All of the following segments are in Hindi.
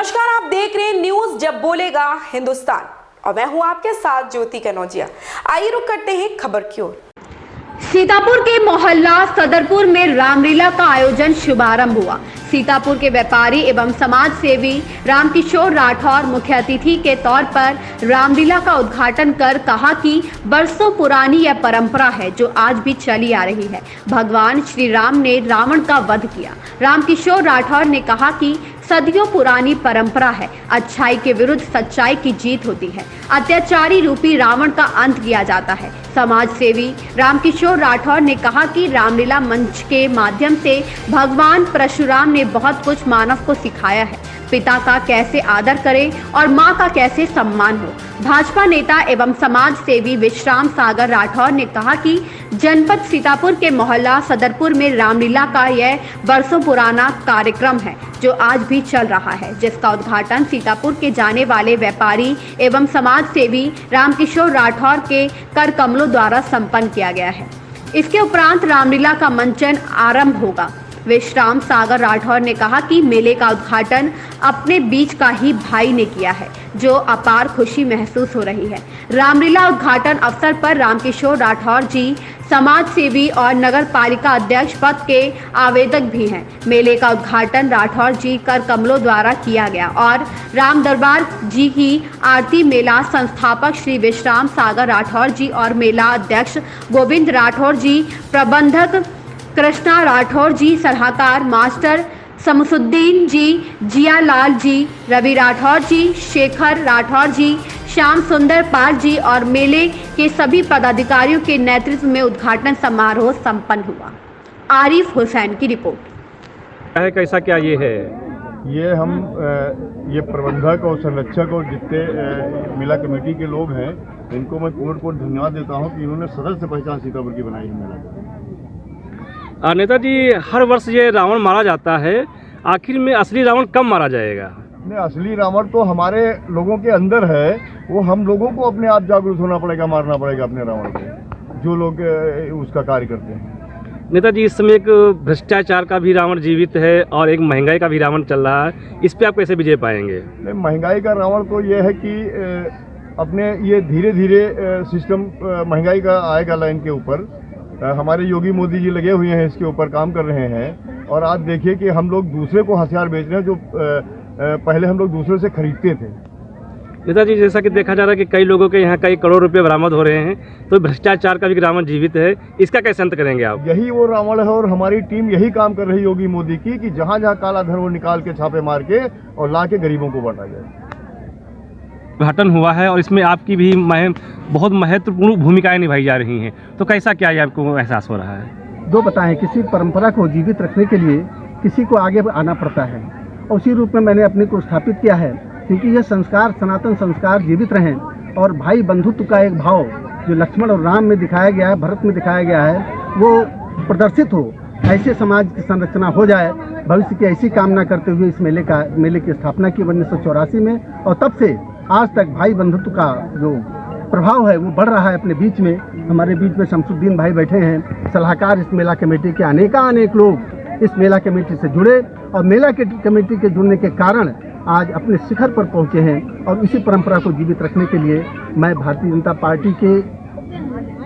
नमस्कार, आप देख रहे हैं न्यूज जब बोलेगा हिंदुस्तान और मैं हूं आपके साथ ज्योति कनौजिया। आइए रुक करते हैं खबर की ओर। सीतापुर के मोहल्ला सदरपुर में रामलीला का आयोजन शुभारंभ हुआ। सीतापुर के व्यापारी एवं समाज सेवी रामकिशोर राठौर मुख्य अतिथि के तौर पर रामलीला का उद्घाटन कर कहा कि वर्षों पुरानी यह परंपरा है जो आज भी चली आ रही है। भगवान श्री राम ने रावण का वध किया। रामकिशोर राठौर ने कहा कि सदियों पुरानी परंपरा है, अच्छाई के विरुद्ध सच्चाई की जीत होती है, अत्याचारी रूपी रावण का अंत किया जाता है। समाज सेवी रामकिशोर राठौर ने कहा कि रामलीला मंच के माध्यम से भगवान परशुराम ने बहुत कुछ मानव को सिखाया है, पिता का कैसे आदर करें और मां का कैसे सम्मान हो। भाजपा नेता एवं समाज सेवी विश्राम सागर राठौर ने कहा कि जनपद सीतापुर के मोहल्ला सदरपुर में रामलीला का यह वर्षों पुराना कार्यक्रम है जो आज भी चल रहा है, जिसका उद्घाटन सीतापुर के जाने वाले व्यापारी एवं समाज सेवी रामकिशोर राठौर के कर कमलों द्वारा संपन्न किया गया है। इसके उपरांत रामलीला का मंचन आरंभ होगा। विश्राम सागर राठौर ने कहा कि मेले का उद्घाटन अपने बीच का ही भाई ने किया है, जो अपार खुशी महसूस हो रही है। रामलीला उद्घाटन अवसर पर रामकिशोर राठौर जी समाज सेवी और नगर पालिका अध्यक्ष पद के आवेदक भी हैं। मेले का उद्घाटन राठौर जी कर कमलों द्वारा किया गया और राम दरबार जी की आरती मेला संस्थापक श्री विश्राम सागर राठौर जी और मेला अध्यक्ष गोविंद राठौर जी, प्रबंधक कृष्णा राठौर जी, सलाहकार मास्टर शमसुद्दीन जी, जियालाल जी, रवि राठौर जी, शेखर राठौर जी, श्याम सुंदर पाल जी और मेले के सभी पदाधिकारियों के नेतृत्व में उद्घाटन समारोह संपन्न हुआ। आरिफ हुसैन की रिपोर्ट। कैसा क्या ये है? ये हम ये प्रबंधक और संरक्षक और जितने मेला कमेटी के लोग हैं, इनको मैं पूर्ण धन्यवाद देता हूँ कि इन्होंने सदस्य पहचान सीतापुर की बनाई है मेला। नेताजी, हर वर्ष ये रावण मारा जाता है, आखिर में असली रावण कब मारा जाएगा? नहीं, असली रावण तो हमारे लोगों के अंदर है, वो हम लोगों को अपने आप जागरूक होना पड़ेगा, मारना पड़ेगा अपने रावण को, जो लोग उसका कार्य करते हैं। नेताजी, इस समय एक भ्रष्टाचार का भी रावण जीवित है और एक महंगाई का भी रावण चल रहा है, इस पे आप कैसे विजय पाएंगे? नहीं, महंगाई का रावण तो ये है कि अपने ये धीरे धीरे सिस्टम महंगाई का आएगा लाइन के ऊपर। हमारे योगी मोदी जी लगे हुए हैं, इसके ऊपर काम कर रहे हैं। और आज देखिए कि हम लोग दूसरे को हथियार बेच रहे हैं, जो पहले हम लोग दूसरे से खरीदते थे। नेताजी, जैसा कि देखा जा रहा है कि कई लोगों के यहाँ कई करोड़ रुपए बरामद हो रहे हैं, तो भ्रष्टाचार का भी रावण जीवित है, इसका कैसे अंत करेंगे आप? यही वो रावण है और हमारी टीम यही काम कर रही है योगी मोदी की, कि जहाँ जहाँ काला धन वो निकाल के छापे मार के और ला के गरीबों को बांटा जाए। उद्घाटन हुआ है और इसमें आपकी भी बहुत महत्वपूर्ण भूमिकाएं निभाई जा रही हैं, तो कैसा क्या ये आपको एहसास हो रहा है? दो बताएं, किसी परंपरा को जीवित रखने के लिए किसी को आगे आना पड़ता है और उसी रूप में मैंने अपने को स्थापित किया है, क्योंकि ये संस्कार, सनातन संस्कार जीवित रहें और भाई बंधुत्व का एक भाव जो लक्ष्मण और राम में दिखाया गया है, भरत में दिखाया गया है, वो प्रदर्शित हो, ऐसे समाज की संरचना हो जाए। भविष्य की ऐसी कामना करते हुए इस मेले की स्थापना की 1984 में, और तब से आज तक भाई बंधुत्व का जो प्रभाव है वो बढ़ रहा है अपने बीच में। हमारे बीच में शमसुद्दीन भाई बैठे हैं, सलाहकार इस मेला कमेटी के अनेक लोग इस मेला कमेटी से जुड़े और मेला के कमेटी के जुड़ने के कारण आज अपने शिखर पर पहुंचे हैं। और इसी परंपरा को जीवित रखने के लिए मैं भारतीय जनता पार्टी के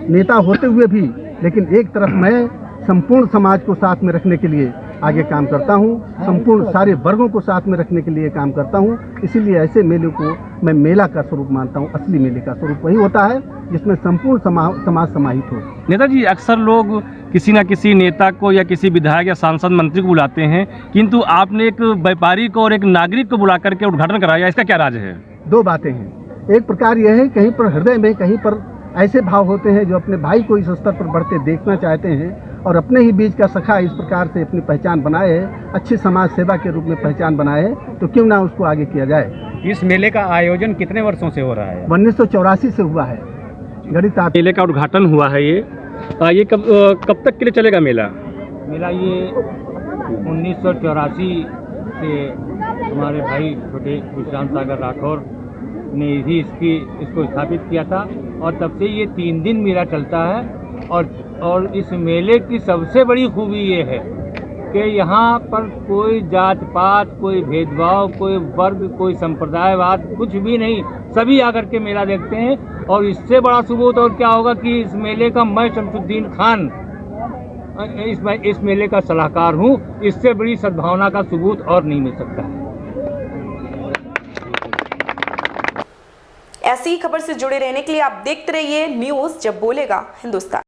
नेता होते हुए भी, लेकिन एक तरफ मैं संपूर्ण समाज को साथ में रखने के लिए आगे काम करता हूं, संपूर्ण सारे वर्गों को साथ में रखने के लिए काम करता हूं। इसीलिए ऐसे मेले को मैं मेला का स्वरूप मानता हूं। असली मेले का स्वरूप वही होता है जिसमें संपूर्ण समाज समाहित हो। नेताजी, अक्सर लोग किसी न किसी नेता को या किसी विधायक या सांसद मंत्री को बुलाते हैं, किंतु आपने एक व्यापारी को और एक नागरिक को बुला करके उद्घाटन कराया, इसका क्या राज है? दो बातें हैं। एक प्रकार यह है, कहीं पर हृदय में कहीं पर ऐसे भाव होते हैं जो अपने भाई को इस स्तर पर बढ़ते देखना चाहते हैं और अपने ही बीच का सखा इस प्रकार से अपनी पहचान बनाए है, अच्छी समाज सेवा के रूप में पहचान बनाए है, तो क्यों ना उसको आगे किया जाए। इस मेले का आयोजन कितने वर्षों से हो रहा है? 1984 से हुआ है। गणित मेले का उद्घाटन हुआ है, ये कब तक के लिए चलेगा मेला? मेरा ये 1984 से हमारे भाई छोटे विश्राम सागर राठौर ने ही इसको स्थापित किया था और तब से ये 3 दिन मेला चलता है। और इस मेले की सबसे बड़ी खूबी ये है कि यहाँ पर कोई जात पात, कोई भेदभाव, कोई वर्ग, कोई संप्रदायवाद, कुछ भी नहीं, सभी आकर के मेला देखते हैं। और इससे बड़ा सबूत और क्या होगा कि इस मेले का मैं शमसुद्दीन खान इस मेले का सलाहकार हूँ। इससे बड़ी सद्भावना का सबूत और नहीं मिल सकता है। ऐसी ही खबर से जुड़े रहने के लिए आप देखते रहिए न्यूज़ जब बोलेगा हिंदुस्तान।